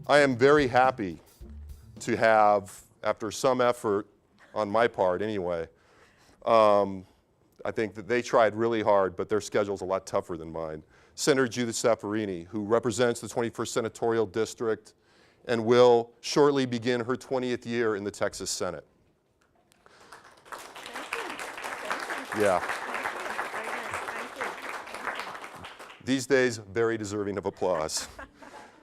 I am very happy to have, after some effort on my part anyway, I think that they tried really hard, but their schedule's a lot tougher than mine. Senator Judith Zaffirini, who represents the 21st Senatorial District and will shortly begin her 20th year in the Texas Senate. Thank you. Yeah. Thank you. These days, very deserving of applause.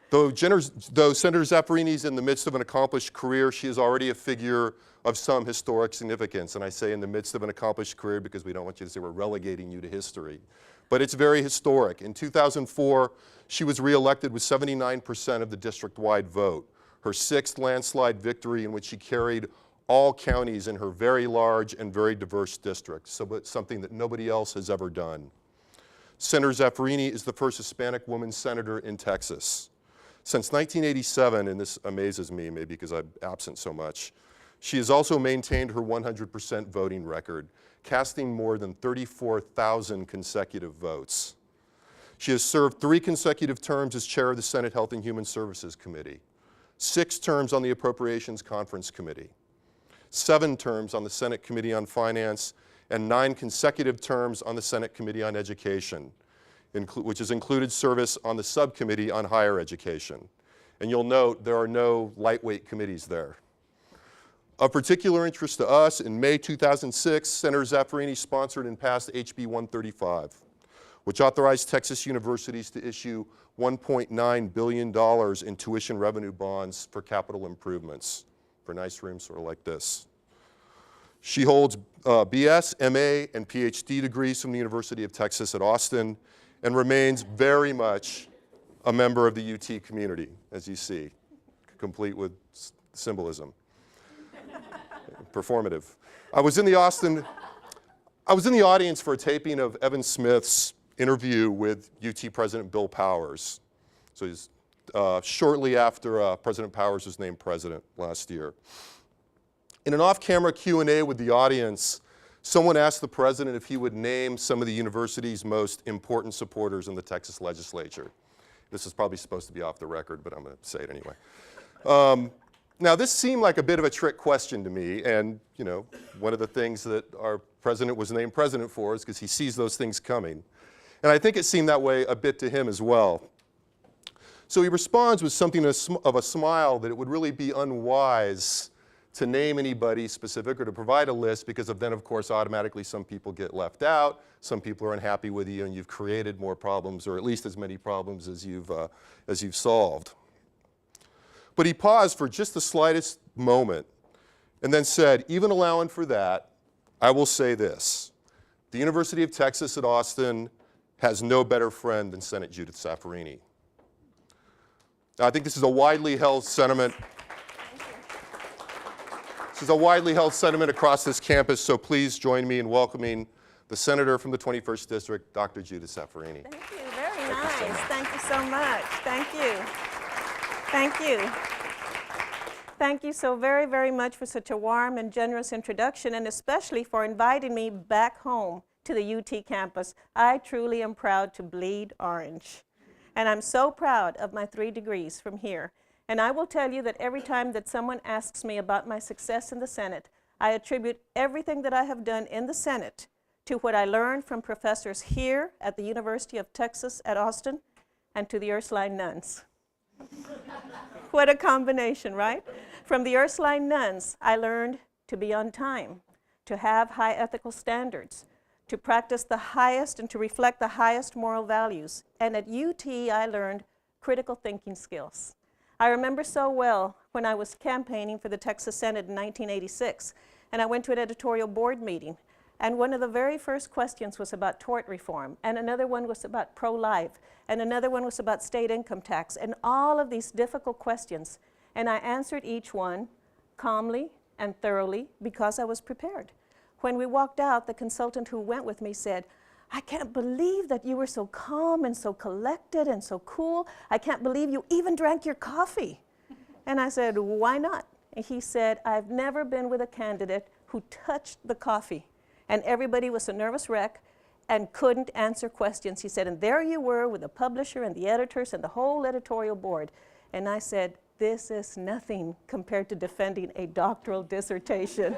Though Senator Zaffirini is in the midst of an accomplished career, she is already a figure of some historic significance. And I say in the midst of an accomplished career because we don't want you to say we're relegating you to history. But it's very historic. In 2004, she was reelected with 79% of the district-wide vote, her 6th landslide victory in which she carried all counties in her very large and very diverse district, so it's something that nobody else has ever done. Senator Zaffirini is the first Hispanic woman senator in Texas. Since 1987, and this amazes me maybe because I'm absent so much, she has also maintained her 100% voting record, casting more than 34,000 consecutive votes. She has served 3 consecutive terms as chair of the Senate Health and Human Services Committee, 6 terms on the Appropriations Conference Committee, 7 terms on the Senate Committee on Finance, and 9 consecutive terms on the Senate Committee on Education, which has included service on the Subcommittee on Higher Education. And you'll note there are no lightweight committees there. Of particular interest to us, in May 2006, Senator Zaffirini sponsored and passed HB 135, which authorized Texas universities to issue $1.9 billion in tuition revenue bonds for capital improvements, for nice rooms sort of like this. She holds BS, MA, and PhD degrees from the University of Texas at Austin and remains very much a member of the UT community, as you see, complete with symbolism. Performative. I was in the audience for a taping of Evan Smith's interview with UT President Bill Powers. So he's shortly after President Powers was named president last year. In an off-camera Q&A with the audience, someone asked the president if he would name some of the university's most important supporters in the Texas legislature. This is probably supposed to be off the record, but I'm going to say it anyway. Now, this seemed like a bit of a trick question to me, and you know, one of the things that our president was named president for is because he sees those things coming. And I think it seemed that way a bit to him as well. So he responds with something of a smile that it would really be unwise to name anybody specific or to provide a list because then, of course, automatically some people get left out, some people are unhappy with you, and you've created more problems, or at least as many problems as you've solved. But he paused for just the slightest moment and then said, even allowing for that, I will say this. The University of Texas at Austin has no better friend than Senator Judith Zaffirini. Now, I think this is a widely held sentiment. This is a widely held sentiment across this campus, so please join me in welcoming the senator from the 21st District, Dr. Judith Zaffirini. Thank you. Very nice. Thank you so much. Thank you. Thank you. Thank you so very, very much for such a warm and generous introduction, and especially for inviting me back home to the UT campus. I truly am proud to bleed orange. And I'm so proud of my 3 degrees from here. And I will tell you that every time that someone asks me about my success in the Senate, I attribute everything that I have done in the Senate to what I learned from professors here at the University of Texas at Austin and to the Ursuline nuns. What a combination, right? From the Ursuline nuns, I learned to be on time, to have high ethical standards, to practice the highest and to reflect the highest moral values. And at UT, I learned critical thinking skills. I remember so well when I was campaigning for the Texas Senate in 1986, and I went to an editorial board meeting, and one of the very first questions was about tort reform, and another one was about pro-life, and another one was about state income tax, and all of these difficult questions. And I answered each one calmly and thoroughly because I was prepared. When we walked out, the consultant who went with me said, I can't believe that you were so calm and so collected and so cool. I can't believe you even drank your coffee. And I said, why not? And he said, I've never been with a candidate who touched the coffee. And everybody was a nervous wreck and couldn't answer questions. He said, and there you were with the publisher and the editors and the whole editorial board. And I said, this is nothing compared to defending a doctoral dissertation.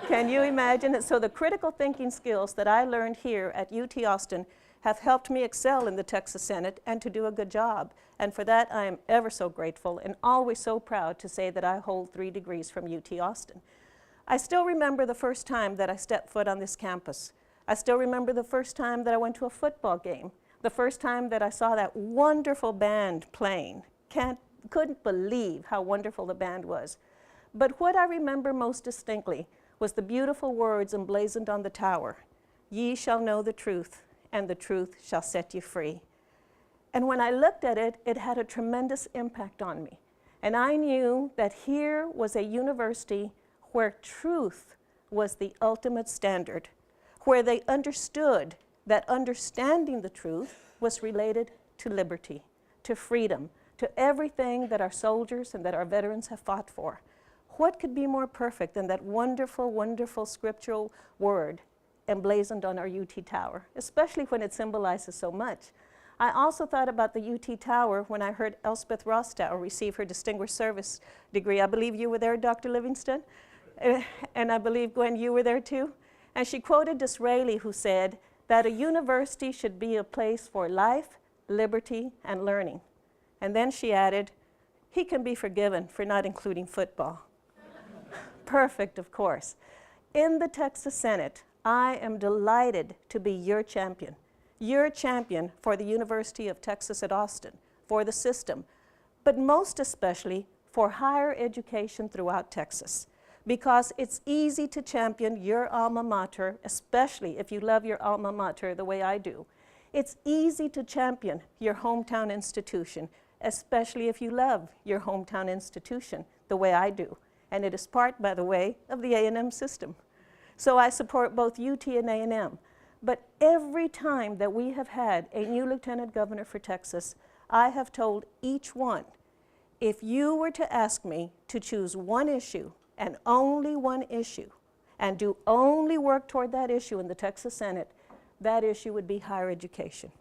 Can you imagine it? So the critical thinking skills that I learned here at UT Austin have helped me excel in the Texas Senate and to do a good job. And for that, I am ever so grateful and always so proud to say that I hold 3 degrees from UT Austin. I still remember the first time that I stepped foot on this campus. I still remember the first time that I went to a football game, the first time that I saw that wonderful band playing. Couldn't believe how wonderful the band was. But what I remember most distinctly was the beautiful words emblazoned on the tower, "Ye shall know the truth, and the truth shall set you free." And when I looked at it, it had a tremendous impact on me. And I knew that here was a university where truth was the ultimate standard, where they understood that understanding the truth was related to liberty, to freedom, to everything that our soldiers and that our veterans have fought for. What could be more perfect than that wonderful, wonderful scriptural word emblazoned on our UT Tower, especially when it symbolizes so much. I also thought about the UT Tower when I heard Elspeth Rostow receive her Distinguished Service degree. I believe you were there, Dr. Livingston, and I believe, Gwen, you were there too. And she quoted Disraeli, who said that a university should be a place for life, liberty, and learning. And then she added, he can be forgiven for not including football. Perfect, of course. In the Texas Senate, I am delighted to be your champion for the University of Texas at Austin, for the system, but most especially for higher education throughout Texas, because it's easy to champion your alma mater, especially if you love your alma mater the way I do. It's easy to champion your hometown institution, especially if you love your hometown institution the way I do. And it is part, by the way, of the A&M system. So I support both UT and A&M. But every time that we have had a new lieutenant governor for Texas, I have told each one, if you were to ask me to choose one issue and only one issue, and do only work toward that issue in the Texas Senate, that issue would be higher education.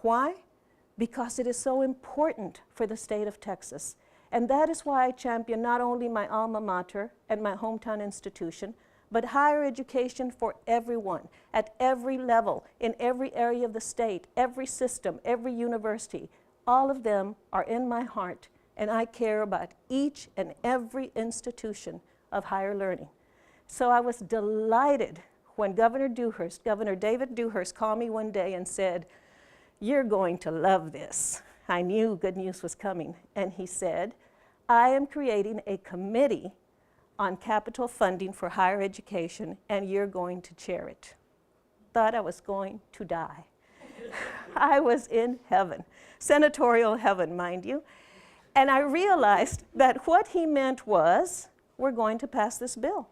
Why? Because it is so important for the state of Texas. And that is why I champion not only my alma mater and my hometown institution, but higher education for everyone, at every level, in every area of the state, every system, every university. All of them are in my heart, and I care about each and every institution of higher learning. So I was delighted when Governor David Dewhurst called me one day and said, "You're going to love this." I knew good news was coming. And he said, "I am creating a committee on capital funding for higher education, and you're going to chair it." Thought I was going to die. I was in heaven, senatorial heaven, mind you. And I realized that what he meant was, we're going to pass this bill.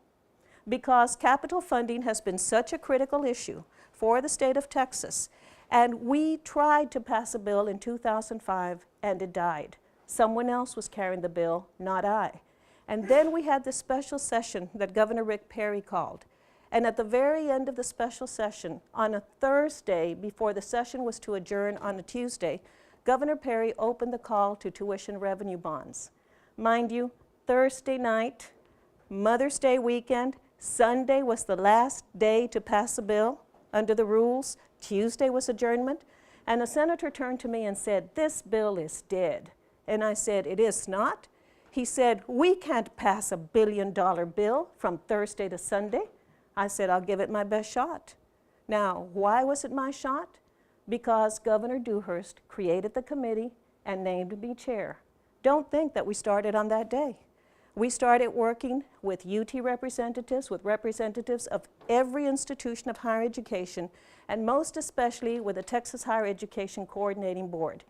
Because capital funding has been such a critical issue for the state of Texas. And we tried to pass a bill in 2005, and it died. Someone else was carrying the bill, not I. And then we had this special session that Governor Rick Perry called. And at the very end of the special session, on a Thursday before the session was to adjourn on a Tuesday, Governor Perry opened the call to tuition revenue bonds. Mind you, Thursday night, Mother's Day weekend, Sunday was the last day to pass a bill under the rules. Tuesday was adjournment. And a senator turned to me and said, "This bill is dead." And I said, "It is not?" He said, "We can't pass $1 billion bill from Thursday to Sunday." I said, "I'll give it my best shot." Now, why was it my shot? Because Governor Dewhurst created the committee and named me chair. Don't think that we started on that day. We started working with UT representatives, with representatives of every institution of higher education, and most especially with the Texas Higher Education Coordinating Board.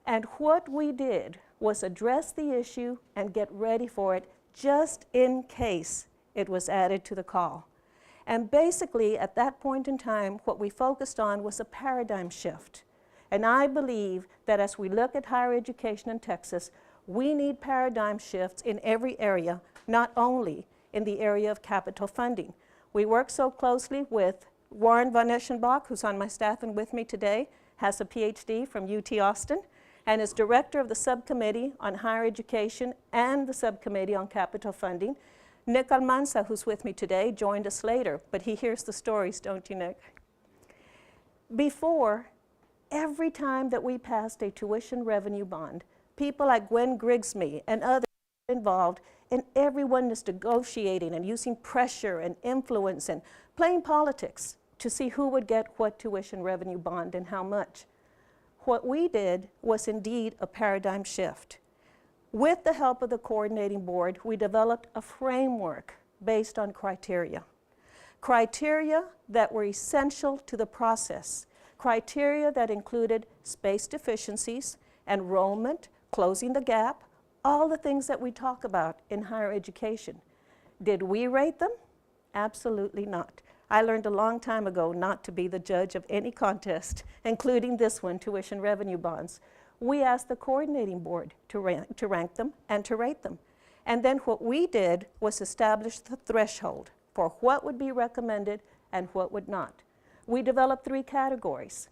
And what we did was address the issue and get ready for it just in case it was added to the call. And basically, at that point in time, what we focused on was a paradigm shift. And I believe that as we look at higher education in Texas, we need paradigm shifts in every area, not only in the area of capital funding. We work so closely with Warren von Eschenbach, who's on my staff and with me today, has a PhD from UT Austin. And as director of the subcommittee on higher education and the subcommittee on capital funding, Nick Almanza, who's with me today, joined us later, but he hears the stories, don't you, Nick? Before, every time that we passed a tuition revenue bond, people like Gwen Grigsby and others involved, and everyone is negotiating and using pressure and influence and playing politics to see who would get what tuition revenue bond and how much. What we did was indeed a paradigm shift. With the help of the coordinating board, we developed a framework based on criteria. Criteria that were essential to the process. Criteria that included space deficiencies, enrollment, closing the gap, all the things that we talk about in higher education. Did we rate them? Absolutely not. I learned a long time ago not to be the judge of any contest, including this one, tuition revenue bonds. We asked the coordinating board to rank them and to rate them. And then what we did was establish the threshold for what would be recommended and what would not. We developed 3 categories: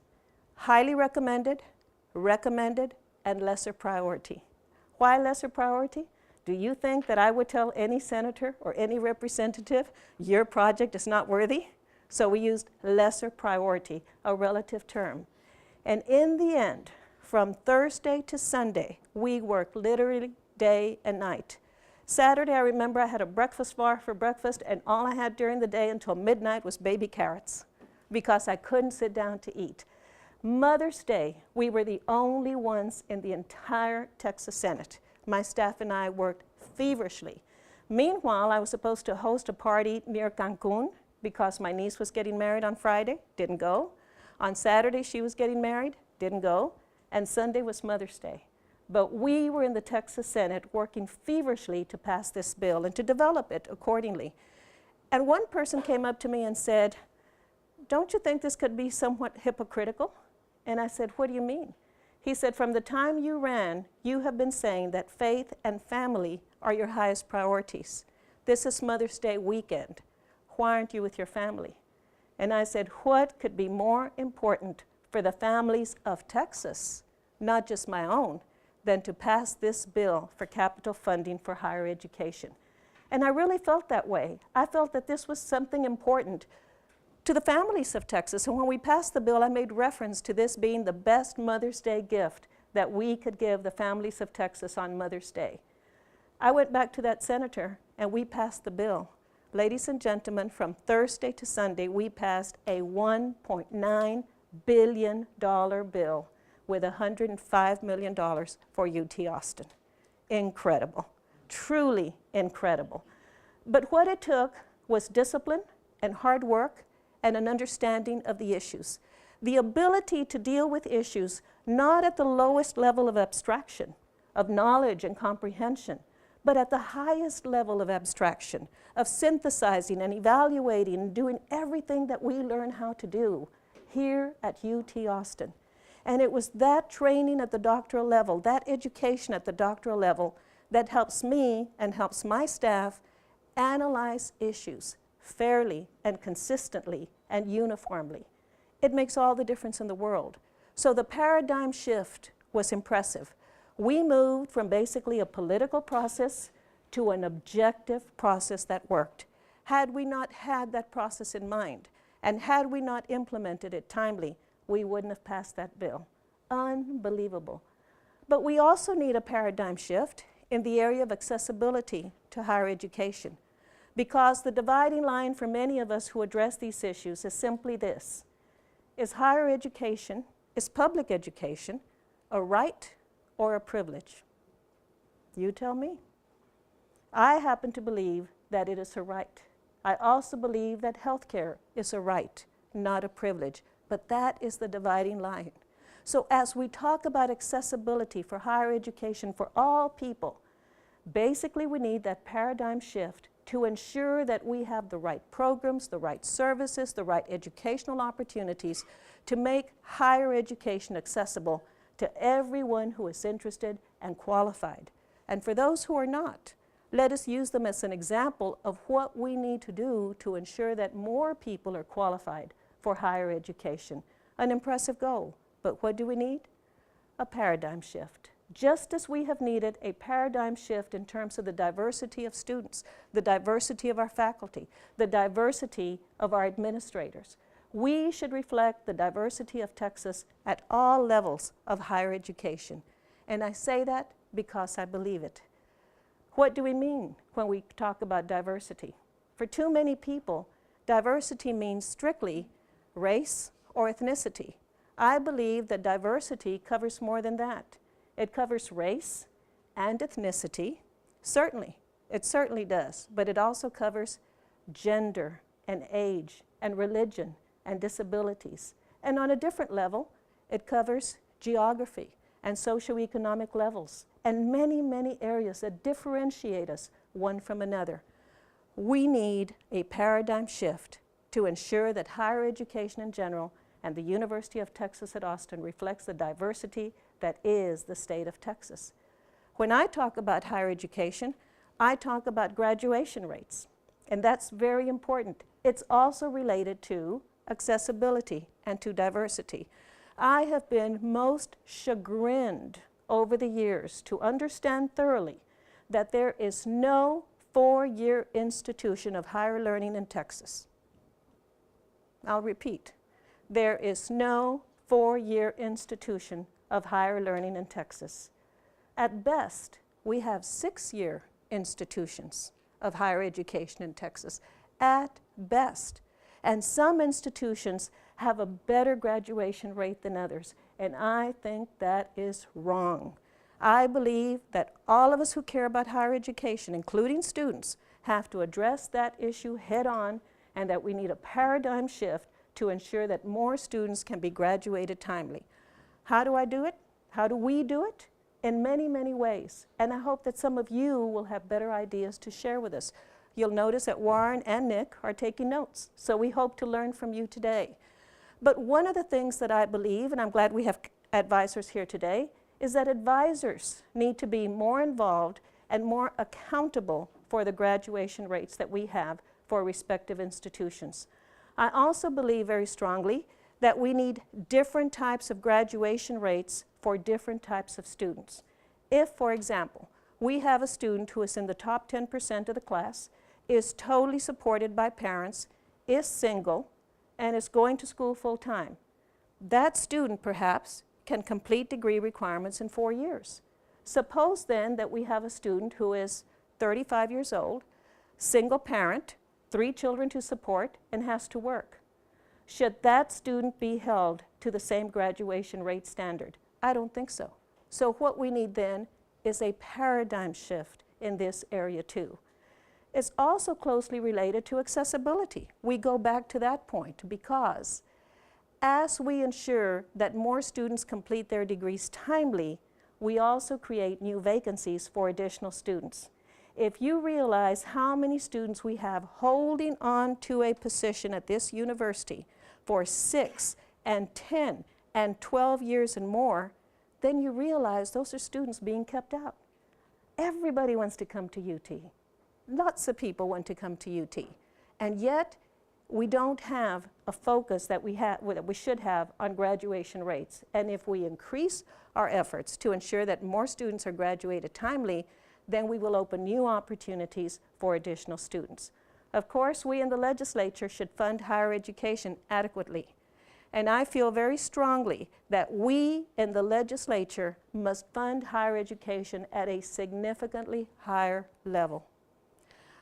highly recommended, recommended, and lesser priority. Why lesser priority? Do you think that I would tell any senator or any representative, your project is not worthy? So we used lesser priority, a relative term. And in the end, from Thursday to Sunday, we worked literally day and night. Saturday, I remember I had a breakfast bar for breakfast, and all I had during the day until midnight was baby carrots because I couldn't sit down to eat. Mother's Day, we were the only ones in the entire Texas Senate. My staff and I worked feverishly. Meanwhile, I was supposed to host a party near Cancun because my niece was getting married on Friday, didn't go. On Saturday, she was getting married, didn't go. And Sunday was Mother's Day. But we were in the Texas Senate working feverishly to pass this bill and to develop it accordingly. And one person came up to me and said, "Don't you think this could be somewhat hypocritical?" And I said, "What do you mean?" He said, "From the time you ran, you have been saying that faith and family are your highest priorities. This is Mother's Day weekend. Why aren't you with your family?" And I said, what could be more important for the families of Texas, not just my own, than to pass this bill for capital funding for higher education? And I really felt that way. I felt that this was something important to the families of Texas. And when we passed the bill, I made reference to this being the best Mother's Day gift that we could give the families of Texas on Mother's Day. I went back to that senator and we passed the bill. Ladies and gentlemen, from Thursday to Sunday, we passed a $1.9 billion bill with $105 million for UT Austin. Incredible, truly incredible. But what it took was discipline and hard work and an understanding of the issues. The ability to deal with issues not at the lowest level of abstraction, of knowledge and comprehension, but at the highest level of abstraction, of synthesizing and evaluating and doing everything that we learn how to do here at UT Austin. And it was that training at the doctoral level, that education at the doctoral level, that helps me and helps my staff analyze issues fairly and consistently and uniformly. It makes all the difference in the world. So the paradigm shift was impressive. We moved from basically a political process to an objective process that worked. Had we not had that process in mind, and had we not implemented it timely, we wouldn't have passed that bill. Unbelievable. But we also need a paradigm shift in the area of accessibility to higher education, because the dividing line for many of us who address these issues is simply this: is higher education, is public education, a right or a privilege? You tell me. I happen to believe that it is a right. I also believe that healthcare is a right, not a privilege, but that is the dividing line. So as we talk about accessibility for higher education for all people, basically we need that paradigm shift to ensure that we have the right programs, the right services, the right educational opportunities to make higher education accessible to everyone who is interested and qualified. And for those who are not, let us use them as an example of what we need to do to ensure that more people are qualified for higher education. An impressive goal, but what do we need? a paradigm shift. Just as we have needed a paradigm shift in terms of the diversity of students, the diversity of our faculty, the diversity of our administrators, we should reflect the diversity of Texas at all levels of higher education. And I say that because I believe it. What do we mean when we talk about diversity? For too many people, diversity means strictly race or ethnicity. I believe that diversity covers more than that. It covers race and ethnicity. Certainly, it certainly does, but it also covers gender and age and religion and disabilities. And on a different level, it covers geography and socioeconomic levels and many, many areas that differentiate us one from another. We need a paradigm shift to ensure that higher education in general and the University of Texas at Austin reflects the diversity that is the state of Texas. When I talk about higher education, I talk about graduation rates, and that's very important. It's also related to accessibility and to diversity. I have been most chagrined over the years to understand thoroughly that there is no four-year institution of higher learning in Texas. I'll repeat, there is no four-year institution of higher learning in Texas. At best, we have six-year institutions of higher education in Texas, at best. And some institutions have a better graduation rate than others, and I think that is wrong. I believe that all of us who care about higher education, including students, have to address that issue head on, and that we need a paradigm shift to ensure that more students can be graduated timely. How do I do it? How do we do it? In many, many ways. And I hope that some of you will have better ideas to share with us. You'll notice that Warren and Nick are taking notes, so we hope to learn from you today. But one of the things that I believe, and I'm glad we have advisors here today, is that advisors need to be more involved and more accountable for the graduation rates that we have for respective institutions. I also believe very strongly that we need different types of graduation rates for different types of students. If, for example, we have a student who is in the top 10% of the class, is totally supported by parents, is single, and is going to school full-time, that student perhaps can complete degree requirements in 4 years. Suppose then that we have a student who is 35 years old, single parent, 3 children to support, and has to work. Should that student be held to the same graduation rate standard? I don't think so. So what we need then is a paradigm shift in this area too. It's also closely related to accessibility. We go back to that point because as we ensure that more students complete their degrees timely, we also create new vacancies for additional students. If you realize how many students we have holding on to a position at this university for 6 and 10 and 12 years and more, then you realize those are students being kept out. Everybody wants to come to UT. Lots of people want to come to UT. And yet, we don't have a focus that we should have on graduation rates. And if we increase our efforts to ensure that more students are graduated timely, then we will open new opportunities for additional students. Of course, we in the legislature should fund higher education adequately. And I feel very strongly that we in the legislature must fund higher education at a significantly higher level.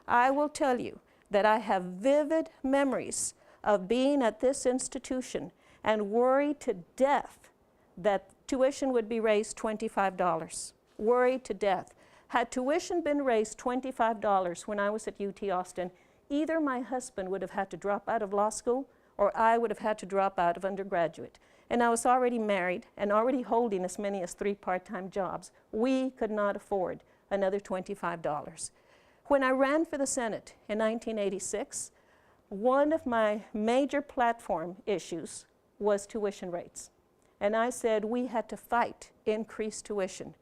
I will tell you that I have vivid memories of being at this institution and worried to death that tuition would be raised $25. Worried to death. Had tuition been raised $25 when I was at UT Austin, either my husband would have had to drop out of law school or I would have had to drop out of undergraduate. And I was already married and already holding as many as 3 part-time jobs. We could not afford another $25. When I ran for the Senate in 1986, one of my major platform issues was tuition rates. And I said we had to fight increased tuition.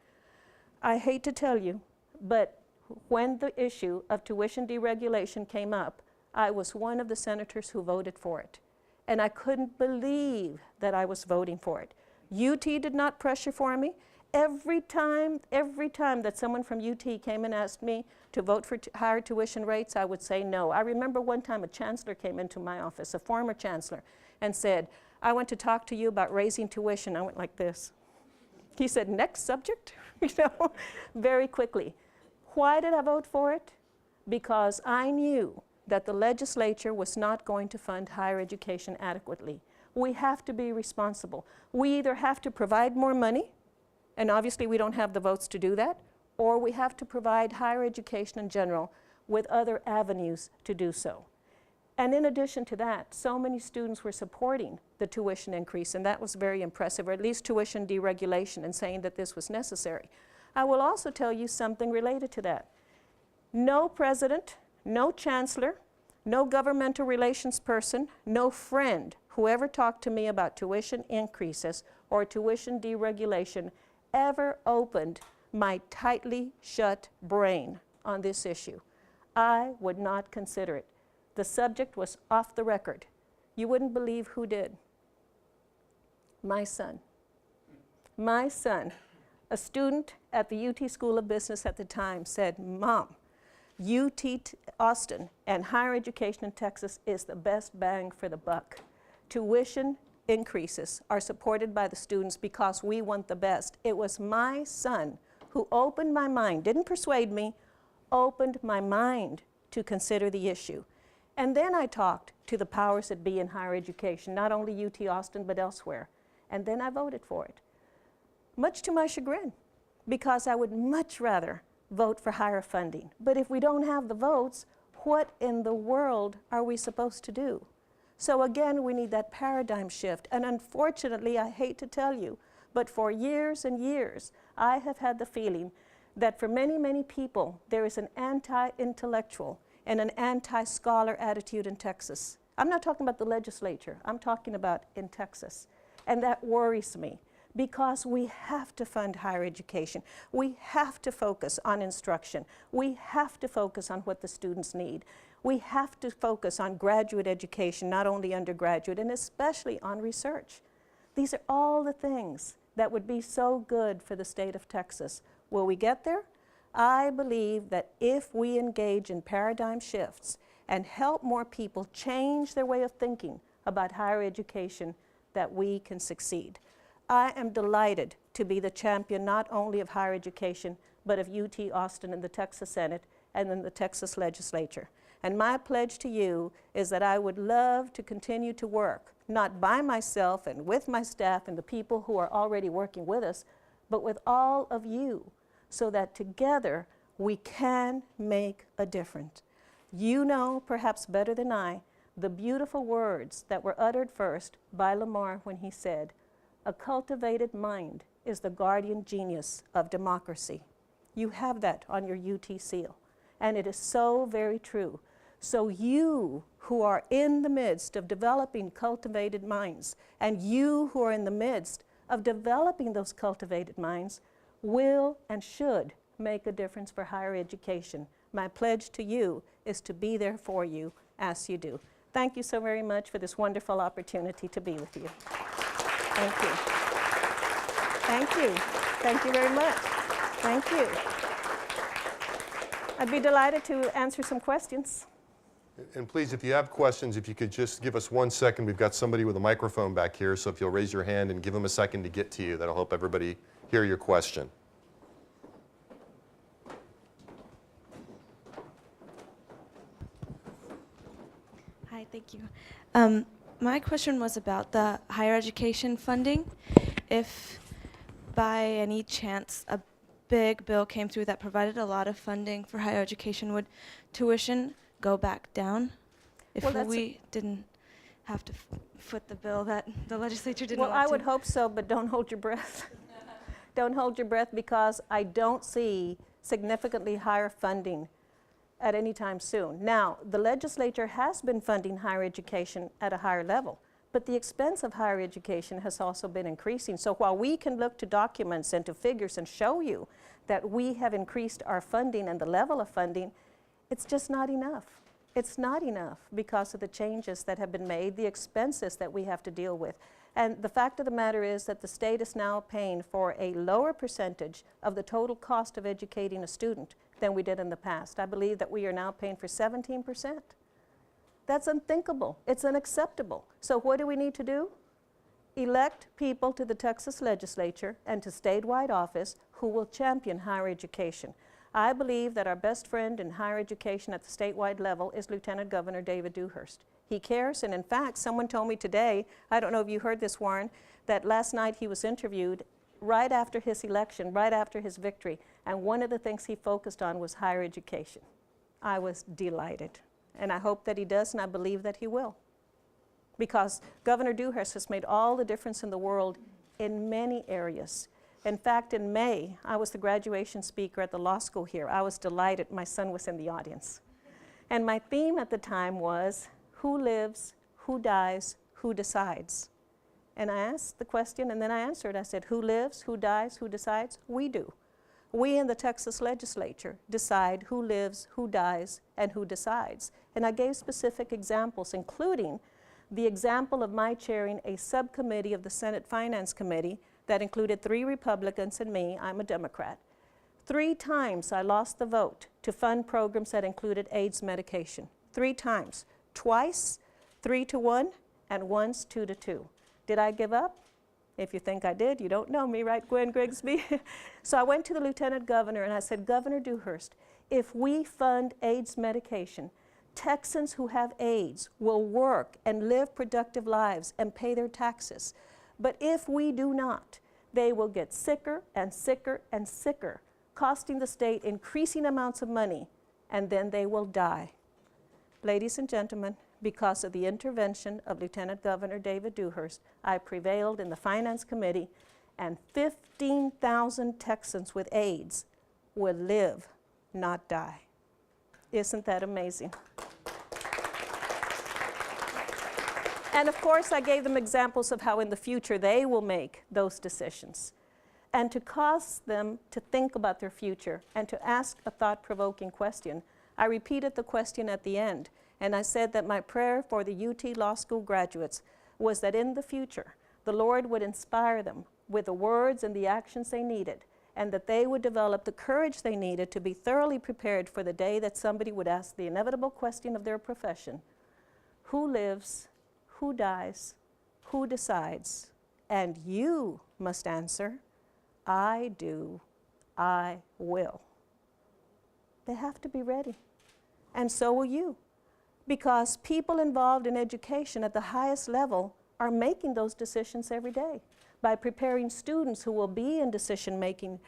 I hate to tell you, but when the issue of tuition deregulation came up, I was one of the senators who voted for it. And I couldn't believe that I was voting for it, UT did not pressure for me. Every time that someone from UT came and asked me to vote for higher tuition rates, I would say no. I remember one time a chancellor came into my office, a former chancellor, and said, I want to talk to you about raising tuition. I went like this. He said, next subject, you know, very quickly. Why did I vote for it? Because I knew that the legislature was not going to fund higher education adequately. We have to be responsible. We either have to provide more money, and obviously we don't have the votes to do that, or we have to provide higher education in general with other avenues to do so. And in addition to that, so many students were supporting the tuition increase, and that was very impressive, or at least tuition deregulation, and saying that this was necessary. I will also tell you something related to that. No president, no chancellor, no governmental relations person, no friend who ever talked to me about tuition increases or tuition deregulation ever opened my tightly shut brain on this issue. I would not consider it. The subject was off the record. You wouldn't believe who did. My son. My son, a student at the UT School of Business at the time, said, Mom, UT Austin and higher education in Texas is the best bang for the buck. Tuition increases are supported by the students because we want the best. It was my son who opened my mind, didn't persuade me, opened my mind to consider the issue. And then I talked to the powers that be in higher education, not only UT Austin, but elsewhere. And then I voted for it, much to my chagrin, because I would much rather vote for higher funding. But if we don't have the votes, what in the world are we supposed to do? So again, we need that paradigm shift. And unfortunately, I hate to tell you, but for years and years, I have had the feeling that for many, many people, there is an anti-intellectual and an anti-scholar attitude in Texas. I'm not talking about the legislature. I'm talking about in Texas. And that worries me, because we have to fund higher education. We have to focus on instruction. We have to focus on what the students need. We have to focus on graduate education, not only undergraduate, and especially on research. These are all the things that would be so good for the state of Texas. Will we get there? I believe that if we engage in paradigm shifts and help more people change their way of thinking about higher education, that we can succeed. I am delighted to be the champion not only of higher education, but of UT Austin in the Texas Senate and in the Texas legislature. And my pledge to you is that I would love to continue to work, not by myself and with my staff and the people who are already working with us, but with all of you, so that together we can make a difference. You know, perhaps better than I, the beautiful words that were uttered first by Lamar when he said, "A cultivated mind is the guardian genius of democracy." You have that on your UT seal, and it is so very true. So you who are in the midst of developing cultivated minds, and you who are in the midst of developing those cultivated minds, will and should make a difference for higher education. My pledge to you is to be there for you as you do. Thank you so very much for this wonderful opportunity to be with you. Thank you. Thank you. Thank you very much. Thank you. I'd be delighted to answer some questions. And please, if you have questions, if you could just give us 1 second. We've got somebody with a microphone back here, so if you'll raise your hand and give them a second to get to you, that'll help everybody hear your question. Hi, thank you. My question was about the higher education funding. If by any chance a big bill came through that provided a lot of funding for higher education, would tuition go back down if we didn't have to foot the bill that the legislature didn't want to? Well, I would hope so, but don't hold your breath. Don't hold your breath, because I don't see significantly higher funding at any time soon. Now, the legislature has been funding higher education at a higher level, but the expense of higher education has also been increasing. So while we can look to documents and to figures and show you that we have increased our funding and the level of funding, it's just not enough. It's not enough because of the changes that have been made, the expenses that we have to deal with. And the fact of the matter is that the state is now paying for a lower percentage of the total cost of educating a student than we did in the past. I believe that we are now paying for 17%. That's unthinkable. It's unacceptable. So what do we need to do? Elect people to the Texas legislature and to statewide office who will champion higher education. I believe that our best friend in higher education at the statewide level is Lieutenant Governor David Dewhurst. He cares, and in fact, someone told me today, I don't know if you heard this, Warren, that last night he was interviewed right after his election, right after his victory, and one of the things he focused on was higher education. I was delighted, and I hope that he does, and I believe that he will. Because Governor Dewhurst has made all the difference in the world in many areas. In fact, in May, I was the graduation speaker at the law school here. I was delighted. My son was in the audience. And my theme at the time was, who lives, who dies, who decides? And I asked the question, and then I answered. I said, who lives, who dies, who decides? We do. We in the Texas legislature decide who lives, who dies, and who decides. And I gave specific examples, including the example of my chairing a subcommittee of the Senate Finance Committee that included 3 Republicans and me. I'm a Democrat. 3 times I lost the vote to fund programs that included AIDS medication. 3 times. Twice, 3-1, and once 2-2. Did I give up? If you think I did, you don't know me, right, Gwen Grigsby? So I went to the Lieutenant Governor and I said, Governor Dewhurst, if we fund AIDS medication, Texans who have AIDS will work and live productive lives and pay their taxes. But if we do not, they will get sicker and sicker and sicker, costing the state increasing amounts of money, and then they will die. Ladies and gentlemen, because of the intervention of Lieutenant Governor David Dewhurst, I prevailed in the Finance Committee, and 15,000 Texans with AIDS will live, not die. Isn't that amazing? And of course, I gave them examples of how in the future they will make those decisions. And to cause them to think about their future and to ask a thought-provoking question, I repeated the question at the end. And I said that my prayer for the UT Law School graduates was that in the future, the Lord would inspire them with the words and the actions they needed, and that they would develop the courage they needed to be thoroughly prepared for the day that somebody would ask the inevitable question of their profession: who lives, who dies, who decides? And you must answer, I do, I will. They have to be ready, and so will you. Because people involved in education at the highest level are making those decisions every day by preparing students who will be in decision-making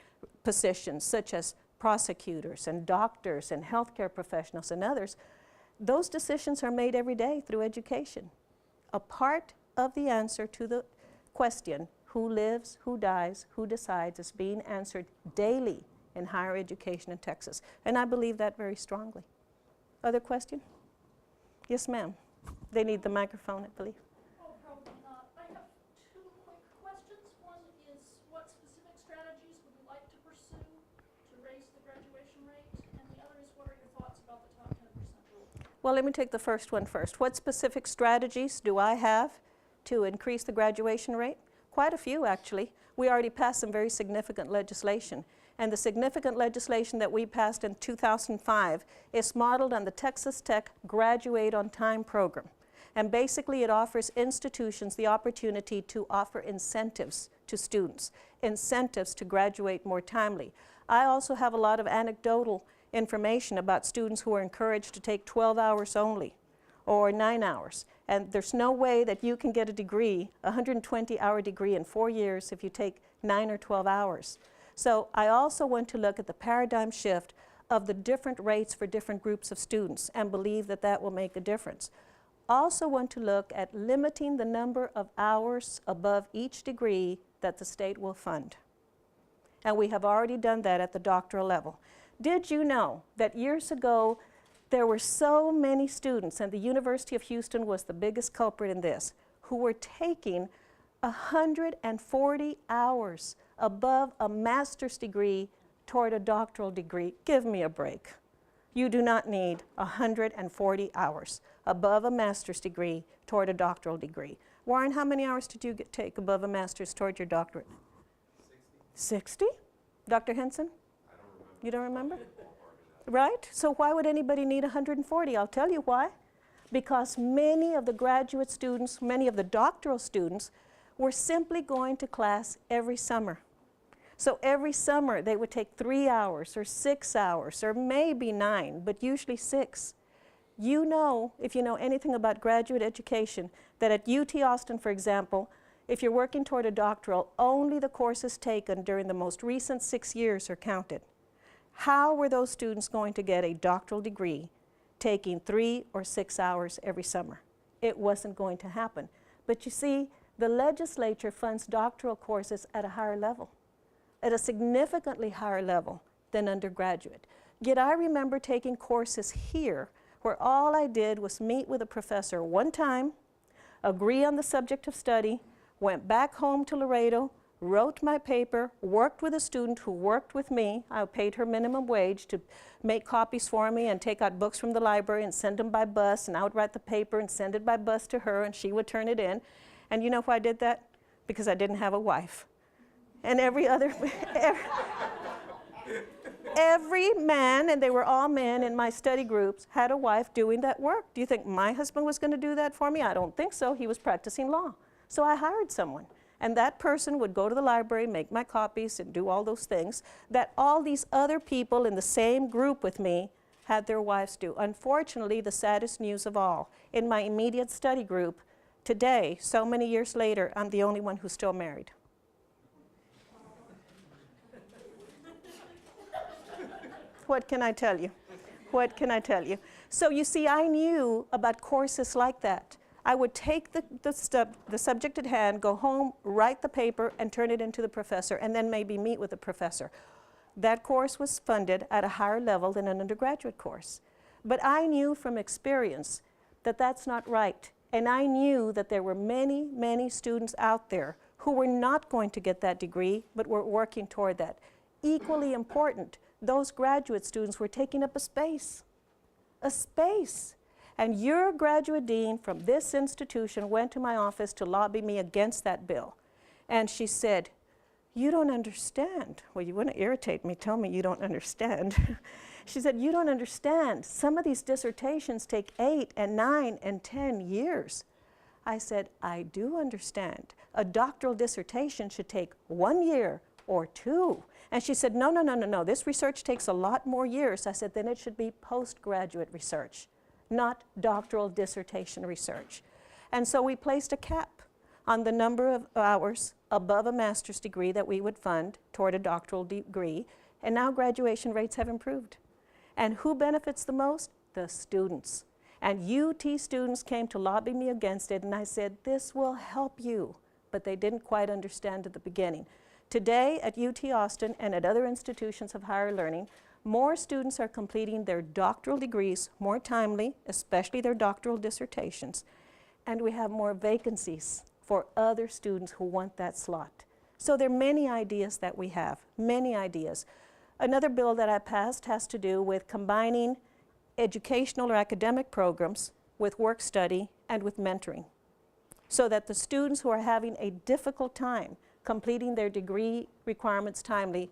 positions, such as prosecutors and doctors and healthcare professionals and others. Those decisions are made every day through education. A part of the answer to the question, who lives, who dies, who decides, is being answered daily in higher education in Texas. And I believe that very strongly. Other question? Yes, ma'am. They need the microphone, I believe. Oh, probably not. I have 2 quick questions. One is, what specific strategies would you like to pursue to raise the graduation rate? And the other is, what are your thoughts about the top 10% rule? Well, let me take the first one first. What specific strategies do I have to increase the graduation rate? Quite a few, actually. We already passed some very significant legislation. And the significant legislation that we passed in 2005 is modeled on the Texas Tech Graduate on Time program. And basically it offers institutions the opportunity to offer incentives to students, incentives to graduate more timely. I also have a lot of anecdotal information about students who are encouraged to take 12 hours only, or 9 hours. And there's no way that you can get a degree, a 120-hour degree in 4 years if you take 9 or 12 hours. So I also want to look at the paradigm shift of the different rates for different groups of students and believe that that will make a difference. Also want to look at limiting the number of hours above each degree that the state will fund. And we have already done that at the doctoral level. Did you know that years ago there were so many students, and the University of Houston was the biggest culprit in this, who were taking 140 hours above a master's degree toward a doctoral degree? Give me a break. You do not need 140 hours above a master's degree toward a doctoral degree. Warren, how many hours did you take above a master's toward your doctorate? 60. 60? Dr. Henson? I don't remember. You don't remember? Right? So why would anybody need 140? I'll tell you why. Because many of the graduate students, many of the doctoral students, were simply going to class every summer. So every summer they would take 3 hours or 6 hours or maybe 9, but usually 6. You know, if you know anything about graduate education, that at UT Austin, for example, if you're working toward a doctoral, only the courses taken during the most recent 6 years are counted. How were those students going to get a doctoral degree taking 3 or 6 hours every summer? It wasn't going to happen. But you see, the legislature funds doctoral courses at a higher level, at a significantly higher level than undergraduate. Yet I remember taking courses here where all I did was meet with a professor one time, agree on the subject of study, went back home to Laredo, wrote my paper, worked with a student who worked with me. I paid her minimum wage to make copies for me and take out books from the library and send them by bus, and I would write the paper and send it by bus to her, and she would turn it in. And you know why I did that? Because I didn't have a wife. And every man, and they were all men in my study groups, had a wife doing that work. Do you think my husband was going to do that for me? I don't think so. He was practicing law. So I hired someone. And that person would go to the library, make my copies, and do all those things that all these other people in the same group with me had their wives do. Unfortunately, the saddest news of all, in my immediate study group, today, so many years later, I'm the only one who's still married. What can I tell you? What can I tell you? So you see, I knew about courses like that. I would take the subject at hand, go home, write the paper, and turn it into the professor, and then maybe meet with the professor. That course was funded at a higher level than an undergraduate course. But I knew from experience that that's not right. And I knew that there were many, many students out there who were not going to get that degree, but were working toward that. Equally important, those graduate students were taking up a space. A space. And your graduate dean from this institution went to my office to lobby me against that bill. And she said, "You don't understand." Well, you want to irritate me, tell me you don't understand. She said, "You don't understand. Some of these dissertations take 8 and 9 and 10 years. I said, "I do understand. A doctoral dissertation should take 1 year or 2. And she said, no, this research takes a lot more years." I said, "Then it should be postgraduate research, not doctoral dissertation research." And so we placed a cap on the number of hours above a master's degree that we would fund toward a doctoral degree, and now graduation rates have improved. And who benefits the most? The students. And UT students came to lobby me against it, and I said, "This will help you." But they didn't quite understand at the beginning. Today at UT Austin and at other institutions of higher learning, more students are completing their doctoral degrees more timely, especially their doctoral dissertations, and we have more vacancies for other students who want that slot. So there are many ideas that we have, many ideas. Another bill that I passed has to do with combining educational or academic programs with work study and with mentoring, so that the students who are having a difficult time completing their degree requirements timely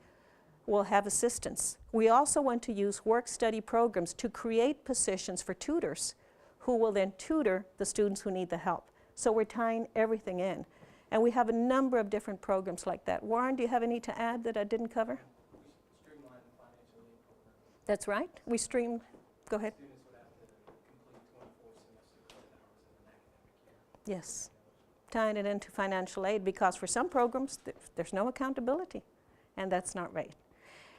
will have assistance. We also want to use work-study programs to create positions for tutors who will then tutor the students who need the help. So we're tying everything in. And we have a number of different programs like that. Warren, do you have any to add that I didn't cover? Streamline the financial aid program. That's right. We stream, go ahead. Students would have to complete 24 semester credit hours in an academic year. Yes, tying it into financial aid, because for some programs there's no accountability, and that's not right.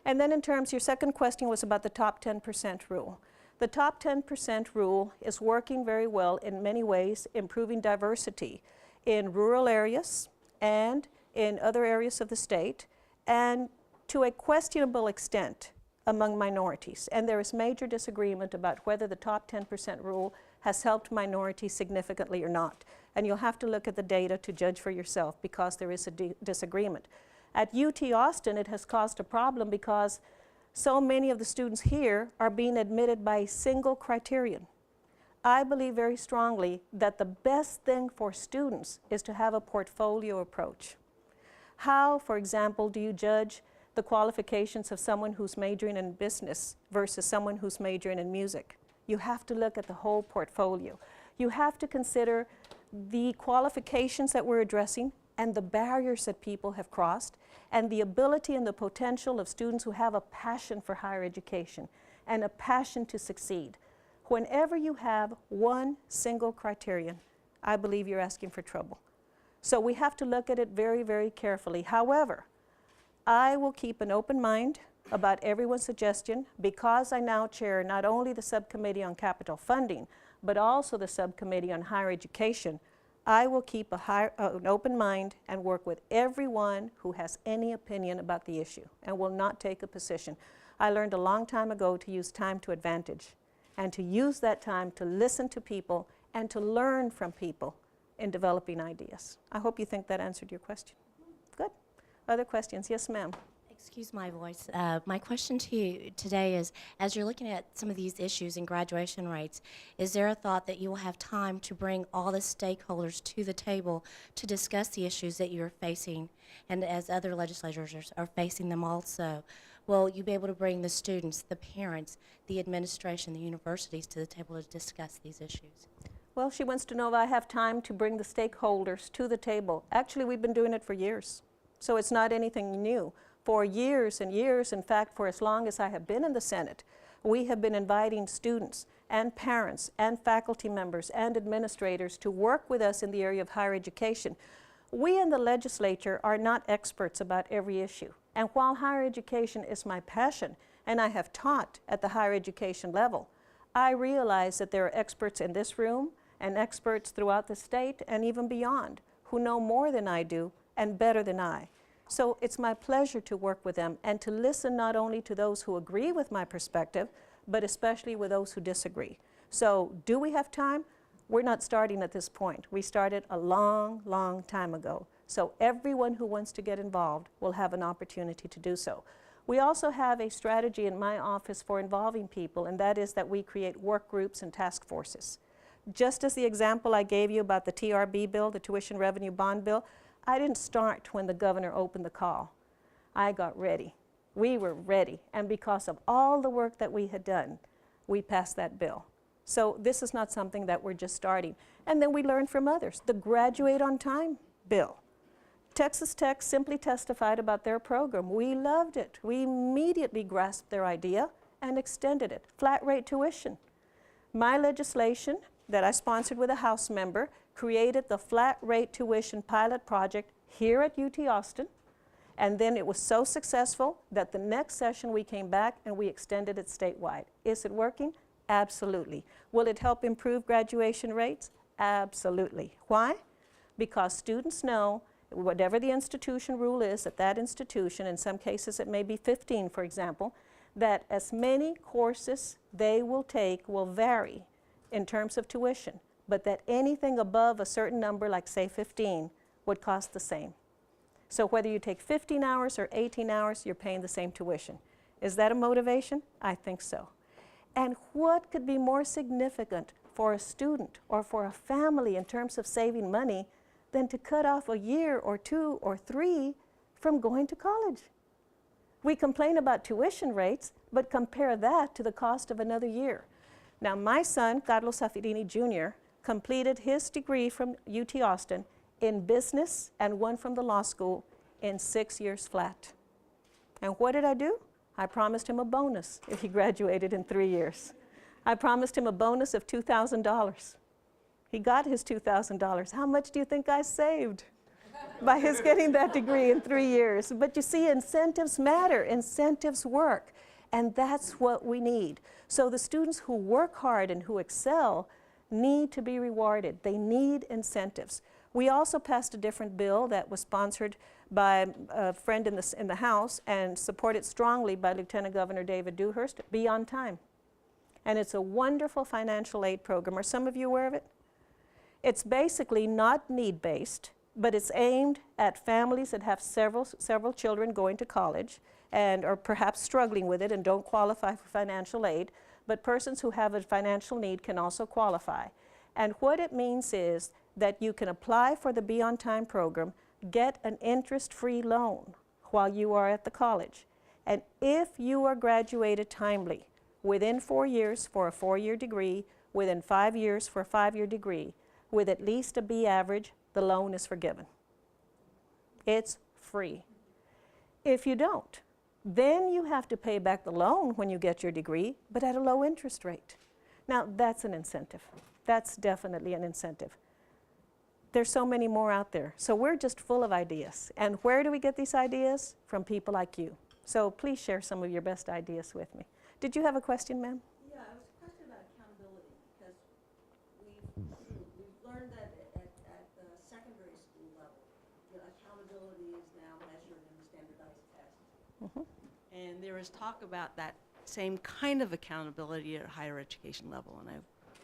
And then in terms, your second question was about the top 10% rule. The top 10% rule is working very well in many ways, improving diversity in rural areas and in other areas of the state, and to a questionable extent among minorities. And there is major disagreement about whether the top 10% rule has helped minorities significantly or not. And you'll have to look at the data to judge for yourself, because there is a disagreement. At UT Austin, it has caused a problem because So many of the students here are being admitted by a single criterion. I believe very strongly that the best thing for students is to have a portfolio approach. How, for example, do you judge the qualifications of someone who's majoring in business versus someone who's majoring in music? You have to look at the whole portfolio. You have to consider the qualifications that we're addressing and the barriers that people have crossed, and the ability and the potential of students who have a passion for higher education and a passion to succeed. Whenever you have one single criterion, I believe you're asking for trouble. So we have to look at it very, very carefully. However, I will keep an open mind about everyone's suggestion because I now chair not only the subcommittee on capital funding, but also the subcommittee on higher education. I will keep an open mind and work with everyone who has any opinion about the issue and will not take a position. I learned a long time ago to use time to advantage and to use that time to listen to people and to learn from people in developing ideas. I hope you think that answered your question. Good. Other questions? Yes, ma'am. Excuse my voice. My question to you today is, as you're looking at some of these issues in graduation rates, is there a thought that you will have time to bring all the stakeholders to the table to discuss the issues that you're facing, and as other legislators are facing them also? Will you be able to bring the students, the parents, the administration, the universities to the table to discuss these issues? Well, she wants to know if I have time to bring the stakeholders to the table. Actually, we've been doing it for years, so it's not anything new. For years and years, in fact, for as long as I have been in the Senate, we have been inviting students and parents and faculty members and administrators to work with us in the area of higher education. We in the legislature are not experts about every issue. And while higher education is my passion, and I have taught at the higher education level, I realize that there are experts in this room and experts throughout the state and even beyond who know more than I do and better than I. So it's my pleasure to work with them and to listen not only to those who agree with my perspective, but especially with those who disagree. So do we have time? We're not starting at this point. We started a long, long time ago. So everyone who wants to get involved will have an opportunity to do so. We also have a strategy in my office for involving people, and that is that we create work groups and task forces. Just as the example I gave you about the TRB bill, the Tuition Revenue Bond Bill, I didn't start when the governor opened the call. I got ready. We were ready. And because of all the work that we had done, we passed that bill. So this is not something that we're just starting. And then we learned from others. The Graduate on Time bill. Texas Tech simply testified about their program. We loved it. We immediately grasped their idea and extended it. Flat rate tuition. My legislation that I sponsored with a House member created the flat rate tuition pilot project here at UT Austin, and then it was so successful that the next session we came back and we extended it statewide. Is it working? Absolutely. Will it help improve graduation rates? Absolutely. Why? Because students know whatever the institution rule is at that institution, in some cases it may be 15, for example, that as many courses they will take will vary in terms of tuition, but that anything above a certain number, like say 15, would cost the same. So whether you take 15 hours or 18 hours, you're paying the same tuition. Is that a motivation? I think so. And what could be more significant for a student or for a family in terms of saving money than to cut off a year or 2 or 3 from going to college? We complain about tuition rates, but compare that to the cost of another year. Now, my son, Carlos Zaffirini Jr., completed his degree from UT Austin in business and one from the law school in 6 years flat. And what did I do? I promised him a bonus if he graduated in 3 years. I promised him a bonus of $2,000. He got his $2,000. How much do you think I saved by his getting that degree in 3 years? But you see, incentives matter. Incentives work. And that's what we need. So the students who work hard and who excel need to be rewarded. They need incentives. We also passed a different bill that was sponsored by a friend in the House and supported strongly by Lieutenant Governor David Dewhurst, Be On Time. And it's a wonderful financial aid program. Are some of you aware of it? It's basically not need-based, but it's aimed at families that have several children going to college, and or perhaps struggling with it and don't qualify for financial aid, but persons who have a financial need can also qualify. And what it means is that you can apply for the Be On Time program, get an interest-free loan while you are at the college. And if you are graduated timely, within 4 years for a 4-year degree, within 5 years for a 5-year degree, with at least a B average, the loan is forgiven. It's free. If you don't, then you have to pay back the loan when you get your degree, but at a low interest rate. Now, that's an incentive. That's definitely an incentive. There's so many more out there. So we're just full of ideas. And where do we get these ideas? From people like you. So please share some of your best ideas with me. Did you have a question, ma'am? Yeah, it was a question about accountability, because we've learned that at the secondary school level, the accountability is now measured in the standardized tests. And there is talk about that same kind of accountability at a higher education level, and I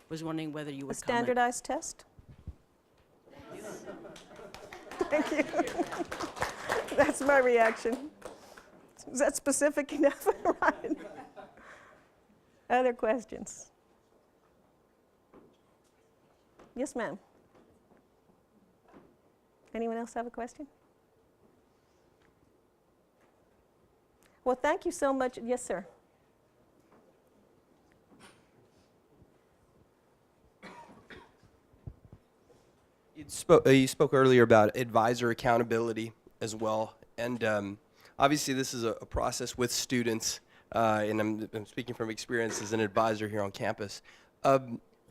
was wondering whether you A would comment. standardized test? Thank you. That's my reaction. Is that specific enough? Right. Other questions? Yes, ma'am. Anyone else have a question? Well, thank you so much. Yes, sir. You spoke earlier about advisor accountability as well, and obviously this is a process with students, and I'm speaking from experience as an advisor here on campus.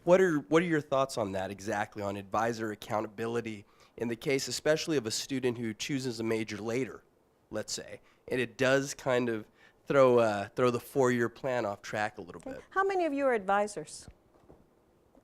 What are your thoughts on that exactly, on advisor accountability in the case especially of a student who chooses a major later, let's say, and it does kind of throw the 4-year plan off track a little bit? How many of you are advisors?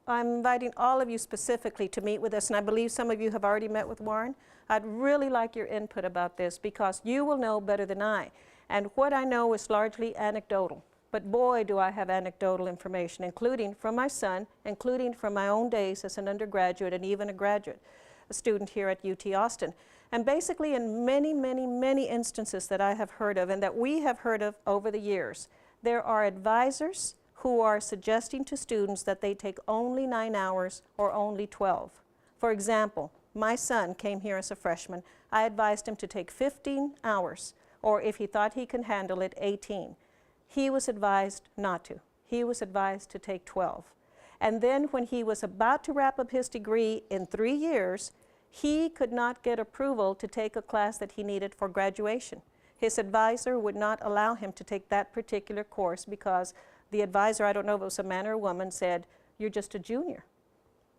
I'm inviting all of you specifically to meet with us, and I believe some of you have already met with Warren. I'd really like your input about this because you will know better than I. And what I know is largely anecdotal. But boy, do I have anecdotal information, including from my son, including from my own days as an undergraduate and even a student here at UT Austin. And basically in many, many, many instances that I have heard of and that we have heard of over the years, there are advisors who are suggesting to students that they take only 9 hours or only 12. For example, my son came here as a freshman. I advised him to take 15 hours, or if he thought he could handle it, 18. He was advised not to. He was advised to take 12. And then when he was about to wrap up his degree in 3 years, he could not get approval to take a class that he needed for graduation. His advisor would not allow him to take that particular course because the advisor, I don't know if it was a man or a woman, said, "You're just a junior.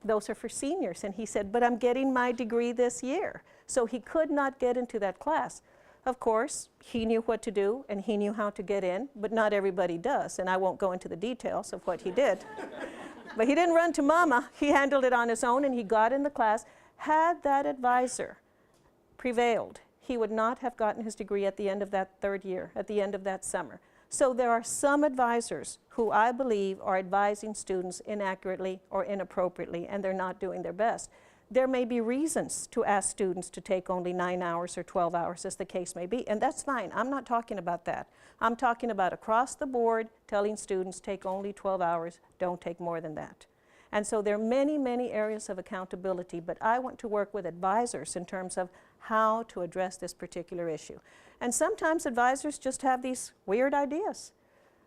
Those are for seniors." And he said, "But I'm getting my degree this year." So he could not get into that class. Of course, he knew what to do and he knew how to get in, but not everybody does. And I won't go into the details of what he did. But he didn't run to mama. He handled it on his own and he got in the class. Had that advisor prevailed, he would not have gotten his degree at the end of that 3rd year, at the end of that summer. So there are some advisors who I believe are advising students inaccurately or inappropriately, and they're not doing their best. There may be reasons to ask students to take only 9 hours or 12 hours, as the case may be, and that's fine. I'm not talking about that. I'm talking about across the board telling students take only 12 hours, don't take more than that. And so there are many, many areas of accountability, but I want to work with advisors in terms of how to address this particular issue. And sometimes advisors just have these weird ideas.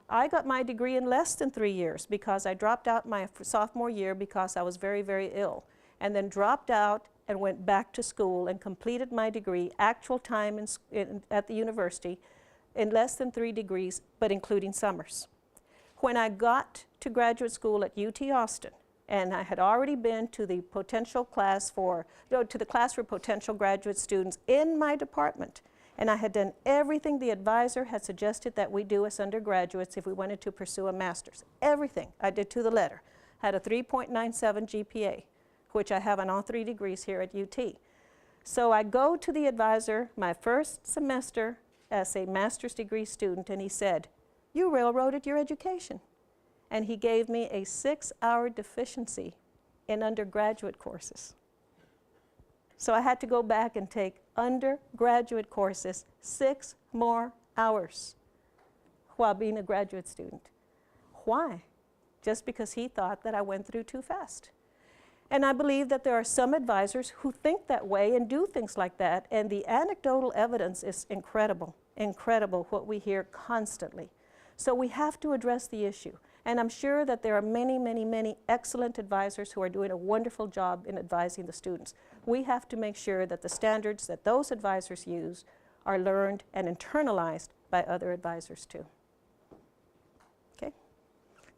I got my degree in less than 3 years because I dropped out my sophomore year because I was very, very ill, and then dropped out and went back to school and completed my degree, actual time at the university, in less than 3 degrees, but including summers. When I got to graduate school at UT Austin, and I had already been to the class for potential graduate students in my department, and I had done everything the advisor had suggested that we do as undergraduates if we wanted to pursue a master's. Everything I did to the letter. Had a 3.97 GPA, which I have on all 3 degrees here at UT. So I go to the advisor my first semester as a master's degree student, and he said, "You railroaded your education." And he gave me a 6-hour deficiency in undergraduate courses. So I had to go back and take undergraduate courses 6 more hours while being a graduate student. Why? Just because he thought that I went through too fast. And I believe that there are some advisors who think that way and do things like that, and the anecdotal evidence is incredible, incredible what we hear constantly. So we have to address the issue. And I'm sure that there are many, many, many excellent advisors who are doing a wonderful job in advising the students. We have to make sure that the standards that those advisors use are learned and internalized by other advisors too. Okay?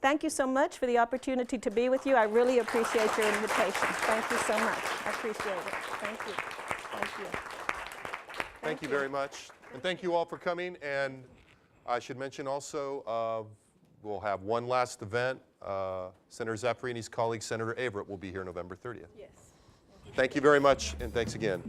Thank you so much for the opportunity to be with you. I really appreciate your invitation. Thank you so much. I appreciate it. Thank you. Thank you. Thank you very much. And thank you all for coming. And I should mention also, we'll have one last event. Senator Zaffirini's colleague, Senator Averett, will be here November 30th. Yes. Thank you very much, and thanks again.